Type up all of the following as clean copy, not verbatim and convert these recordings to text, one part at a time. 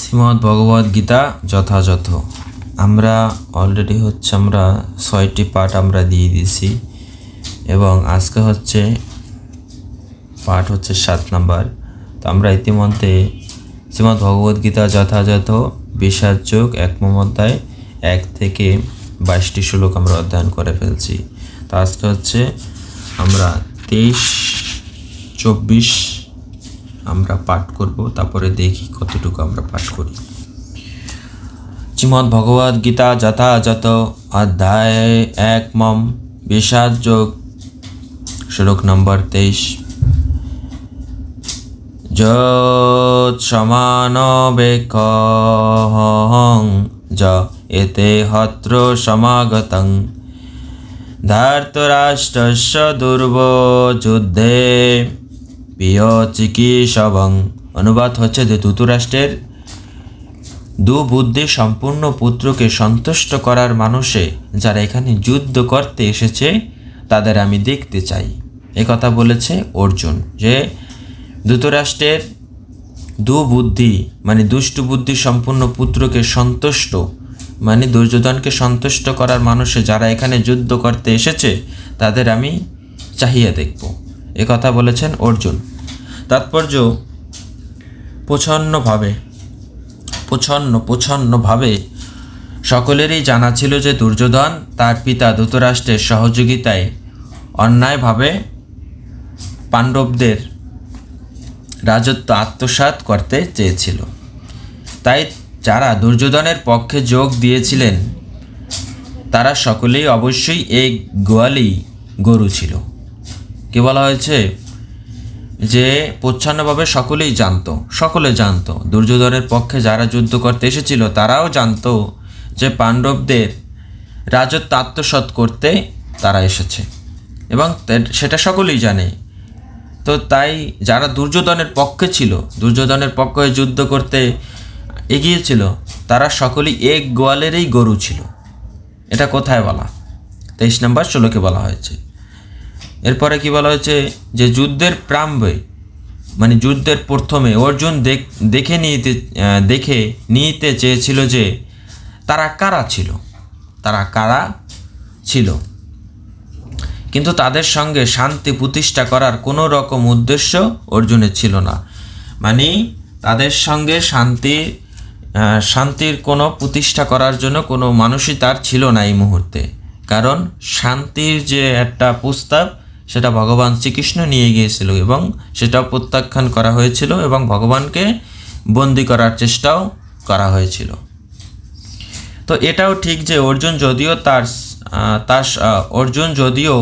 শ্রীমদ্ ভগবদ গীতা যথাযথ আমরা অলরেডি আমরা 6টি পাঠ আমরা দিয়ে দিয়েছি এবং আজকে পাঠ 7 নাম্বার। তো আমরা ইতিমধ্যে শ্রীমদ্ ভগবদ গীতা যথাযথ বিষাদযোগ 1 অধ্যায় 1 থেকে 22টি শ্লোক আমরা অধ্যয়ন করে ফেলছি। তো আজকে আমরা 23-24 আমরা পাঠ করব, তারপরে দেখি কতটুকু আমরা পাঠ করি। শ্রীমদ্ ভগবদ গীতা যথাযথ অধ্যায় 1 বিষাদযোগ শ্লোক নম্বর 23। যৎ সমানবেক্ষং য এতে হত্র সমাগতং ধার্তরাষ্ট্রস্য দুর্বযুদ্ধে প্রিয় চিকিৎসবং। অনুবাদ হচ্ছে যে ধৃতরাষ্ট্রের দুবুদ্ধি সম্পূর্ণ পুত্রকে সন্তুষ্ট করার মানুষে যারা এখানে যুদ্ধ করতে এসেছে তাদের আমি দেখতে চাই। এ কথা বলেছে অর্জুন, যে ধৃতরাষ্ট্রের দুবুদ্ধি মানে দুষ্টু বুদ্ধি সম্পূর্ণ পুত্রকে সন্তুষ্ট মানে দুর্যোধনকে সন্তুষ্ট করার মানুষে যারা এখানে যুদ্ধ করতে এসেছে তাদের আমি চাহিয়ে দেখব। এ কথা বলেছেন অর্জুন। তাৎপর্য প্রচ্ছন্নভাবে সকলেরই জানা ছিল যে দুর্যোধন তার পিতা ধৃতরাষ্ট্রের সহযোগিতায় অন্যায়ভাবে পাণ্ডবদের রাজত্ব আত্মসাৎ করতে চেয়েছিল। তাই যারা দুর্যোধনের পক্ষে যোগ দিয়েছিলেন তারা সকলেই অবশ্যই এক গোয়ালি গরু ছিল। কি বলা হয়েছে যে প্রচ্ছন্নভাবে সকলে জানতো দুর্যোধনের পক্ষে যারা যুদ্ধ করতে এসেছিল তারাও জানতো যে পাণ্ডবদের রাজত্ব আত্মসাৎ করতে তারা এসেছে এবং সেটা সকলেই জানে। তো তাই যারা দুর্যোধনের পক্ষে যুদ্ধ করতে এগিয়েছিল তারা সকলেই এক গোয়ালেরই গরু ছিল। এটা কোথায় বলা? 23 নম্বর শ্লোকে বলা হয়েছে। এরপরে কি বলা হয়েছে যে যুদ্ধের প্রারম্ভে মানে যুদ্ধের প্রথমে অর্জুন দেখে নিতে চেয়েছিল যে তারা কারা ছিল, কিন্তু তাদের সঙ্গে শান্তি প্রতিষ্ঠা করার কোনো রকম উদ্দেশ্য অর্জুনের ছিল না। মানে তাদের সঙ্গে শান্তির কোনো প্রতিষ্ঠা করার জন্য কোনো মানুষই তার ছিল না এই মুহূর্তে। কারণ শান্তির যে একটা প্রস্তাব সেটা ভগবান শ্রীকৃষ্ণ নিয়ে গিয়েছিল এবং সেটাও প্রত্যাখ্যান করা হয়েছিল এবং ভগবানকে বন্দি করার চেষ্টাও করা হয়েছিল। তো এটাও ঠিক যে অর্জুন যদিও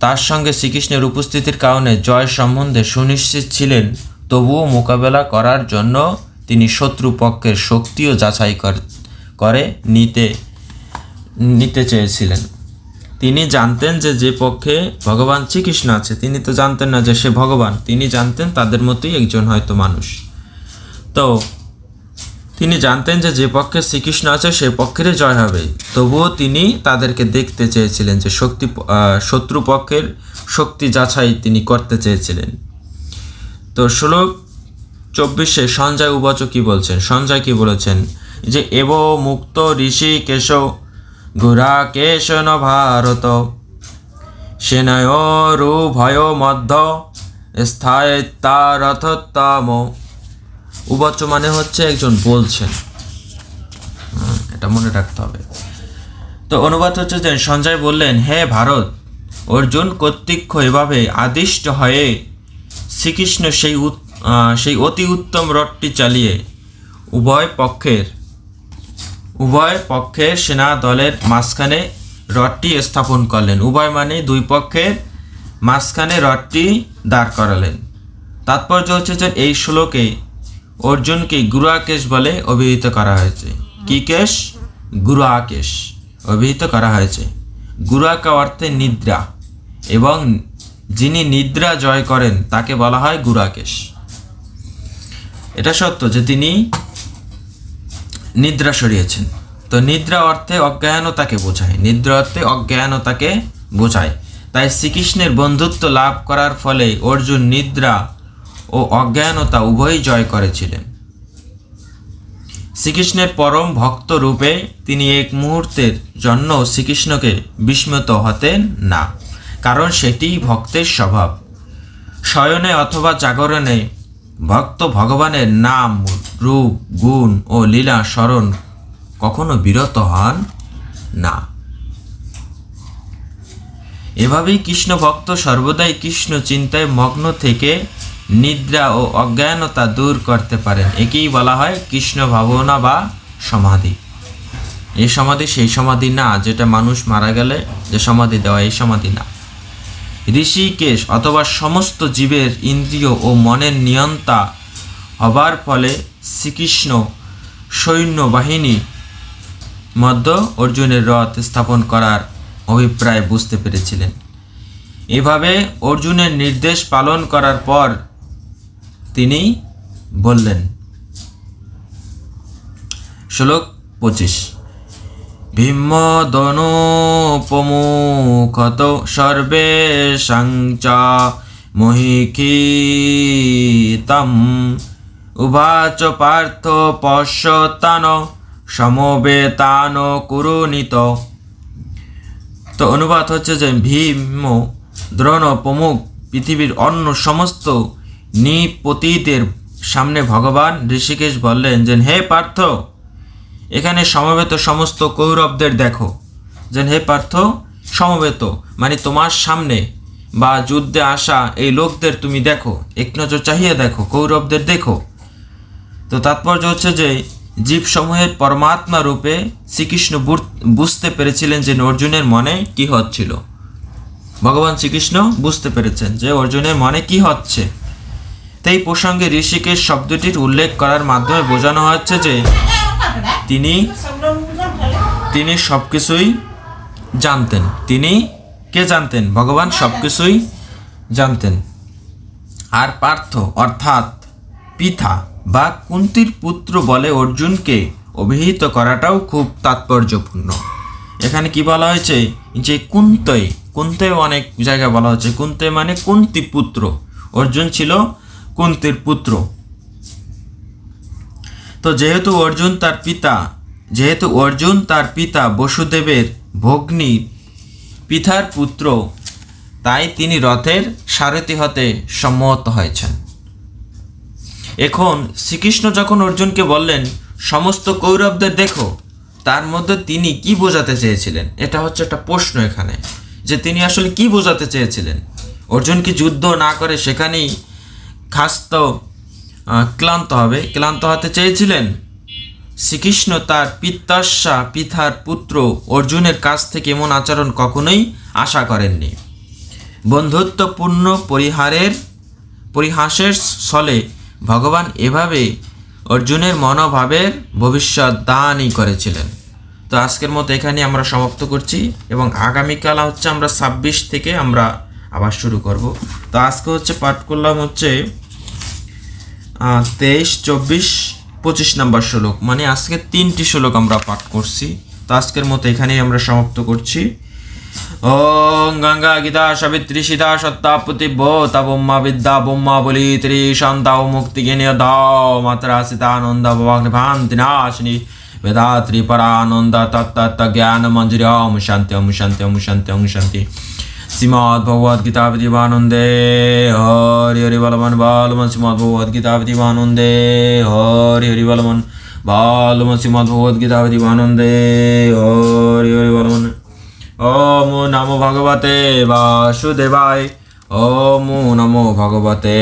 তার সঙ্গে শ্রীকৃষ্ণের উপস্থিতির কারণে জয় সম্বন্ধে সুনিশ্চিত ছিলেন, তবুও মোকাবেলা করার জন্য তিনি শত্রু পক্ষের শক্তিও যাচাই করে নিতে চেয়েছিলেন। তিনি জানতেন যে পক্ষে ভগবান শ্রীকৃষ্ণ আছে, তিনি তো জানতেন না যে সে ভগবান, তিনি জানতেন তাদের মতোই একজন হয়তো মানুষ। তো তিনি জানতেন যে পক্ষে শ্রীকৃষ্ণ আছে সে পক্ষেরই জয় হবে, তবুও তিনি তাদেরকে দেখতে চেয়েছিলেন যে শত্রু পক্ষের শক্তি যাচাই তিনি করতে চেয়েছিলেন। তো শ্লোক 24 সঞ্জয় উবাচ কি বলছেন? সঞ্জয় কি বলেছেন যে এব মুক্ত ঋষি কেশ গুরাকেশ ন ভারত সেনয়োরুভয় মধ্য স্থায়িত্বারথোত্তম। উবাচ মানে হচ্ছে একজন বলছেন, এটা মনে রাখতে হবে। তো অনুবাদ হচ্ছে যে সঞ্জয় বললেন, হে ভারত, অর্জুন কর্তৃক এভাবে আদিষ্ট হয়ে শ্রীকৃষ্ণ সেই অতি উত্তম রথটি চালিয়ে উভয় পক্ষের সেনা দলের মাঝখানে রথটি স্থাপন করলেন। উভয় মানে দুই পক্ষের মাঝখানে রথটি দাঁড় করালেন। তাৎপর্য হচ্ছে যে এই শ্লোকে অর্জুনকে গুরাকেশ বলে অভিহিত করা হয়েছে। কি কেশ? গুরাকেশ অভিহিত করা হয়েছে। গুরাকা অর্থে নিদ্রা, এবং যিনি নিদ্রা জয় করেন তাকে বলা হয় গুরাকেশ। এটা সত্য যে তিনি নিদ্রা সরিয়েছেন। তো নিদ্রা অর্থে অজ্ঞানতাকে বোঝায়। তাই শ্রীকৃষ্ণের বন্ধুত্ব লাভ করার ফলে অর্জুন নিদ্রা ও অজ্ঞানতা উভয়ই জয় করেছিলেন। শ্রীকৃষ্ণের পরম ভক্ত রূপে তিনি এক মুহূর্তের জন্য শ্রীকৃষ্ণকে বিস্মিত হতেন না, কারণ সেটি ভক্তের স্বভাব। শয়নে অথবা জাগরণে ভক্ত ভগবানের নাম, রূপ, গুণ ও লীলা স্মরণ কখনো বিরত হন না। এভাবেই কৃষ্ণ ভক্ত সর্বদাই কৃষ্ণ চিন্তায় মগ্ন থেকে নিদ্রা ও অজ্ঞানতা দূর করতে পারেন। একেই বলা হয় কৃষ্ণ ভাবনা বা সমাধি। এই সমাধি সেই সমাধি না যেটা মানুষ মারা গেলে যে সমাধি দেওয়া, এই সমাধি না। ঋষিকেশ অথবা সমস্ত জীবের ইন্দ্রিয় ও মনের নিয়ন্তা হবার ফলে শ্রীকৃষ্ণ সৈন্যবাহিনী মধ্যে অর্জুনের রথ স্থাপন করার অভিপ্রায় বুঝতে পেরেছিলেন। এভাবে অর্জুনের নির্দেশ পালন করার পর তিনি বললেন, শ্লোক 25, ভীমদনোপমুখত সর্বেষাং চ মহিষীতম উবাচ পার্থ পশ্যতান সমবেতান কুরুনিত। তো অনুবাদ হচ্ছে যে ভীম, দ্রোণ প্রমুখ পৃথিবীর অন্য সমস্ত নৃপতিদের সামনে ভগবান ঋষিকেশ বললেন যে হে পার্থ, এখানে সমবেত সমস্ত কৌরবদের দেখো। যে হে পার্থ, সমবেত মানে তোমার সামনে বা যুদ্ধে আসা এই লোকদের তুমি দেখো, এক নজর চাহিয়ে দেখো, কৌরবদের দেখো। তো তাৎপর্য হচ্ছে যে জীবসমূহের পরমাত্মা রূপে শ্রীকৃষ্ণ বুঝতে পেরেছিলেন যে অর্জুনের মনে কি হচ্ছিল। ভগবান শ্রীকৃষ্ণ বুঝতে পেরেছেন যে অর্জুনের মনে কি হচ্ছে। এই প্রসঙ্গে ঋষিকেশ শব্দটির উল্লেখ করার মাধ্যমে বোঝানো হচ্ছে যে তিনি সবকিছুই জানতেন। তিনি কে জানতেন? ভগবান সবকিছুই জানতেন। আর পার্থ অর্থাৎ পিতা বা কুন্তির পুত্র বলে অর্জুনকে অভিহিত করাটাও খুব তাৎপর্যপূর্ণ। এখানে কি বলা হয়েছে যে কুন্তে অনেক জায়গায় বলা হচ্ছে কুন্তে মানে কুন্তি পুত্র। অর্জুন ছিল কুন্তির পুত্র। তো যেহেতু অর্জুন তার পিতা বসুদেবের ভগ্নী পিতার পুত্র, তাই তিনি রথের সারথি হতে সম্মত হয়েছেন। এখন শ্রীকৃষ্ণ যখন অর্জুনকে বললেন সমস্ত কৌরবদের দেখো, তার মধ্যে তিনি কি বোঝাতে চেয়েছিলেন? এটা হচ্ছে একটা প্রশ্ন এখানে, যে তিনি আসলে কি বোঝাতে চেয়েছিলেন। অর্জুন কি যুদ্ধ না করে সেখানেই ক্লান্ত হতে চেয়েছিলেন? শ্রীকৃষ্ণ তার পিতার পুত্র অর্জুনের কাছ থেকে এমন আচরণ কখনোই আশা করেননি। বন্ধুত্বপূর্ণ পরিহাসের ছলে ভগবান এভাবে অর্জুনের মনোভাবের ভবিষ্যদ্বাণী করেছিলেন। তো আজকের মতো এখানে আমরা সমাপ্ত করছি এবং আগামীকাল হচ্ছে আমরা 26 থেকে আমরা আবার শুরু করব। তো আজকে হচ্ছে পাঠ করলাম হচ্ছে 23, 24, 25 নম্বর শ্লোক, মানে আজকে 3টি শ্লোক আমরা পাঠ করছি। তো আজকের মতো এখানেই আমরা সমাপ্ত করছি। ওং গঙ্গা গীতা সাবিত্রী সীতা সত্তা প্রতিভো তা ব্রহ্মা বিদ্যা ব্রহ্মা বলি ত্রি শান্তাও মুক্তি জ্ঞানীয় দাও মাত্রা সীতানন্দ ভবাগ্নি ভান্তি নাশিনী বেদাত্রি পরানন্দ তত্তত্ত্ব জ্ঞান মঞ্জুরি ওম শান্তি ওম শান্তি ওম শান্তি ওম শান্তি। শ্রীমদ্ ভগবদ গীতা বিধিবানন্দে হরি হরি বলমন বালমন। শ্রীমদ্ ভগবদ গীতা বিধিবানন্দে হরি হরি বলমন বালমন। শ্রীমদ্ ভগবদ গীতা বিধিবানন্দে হরি হরি বলমন। ওম নমো ভগবতে বাসুদেবায়। ওম নমো ভগবতে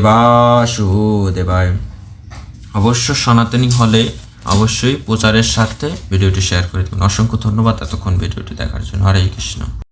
বাসুদেবায়। অবশ্য সনাতনী হলে অবশ্যই প্রচারের স্বার্থে ভিডিওটি শেয়ার করে দেবেন। অসংখ্য ধন্যবাদ এতক্ষণ ভিডিওটি দেখার জন্য। হরে কৃষ্ণ।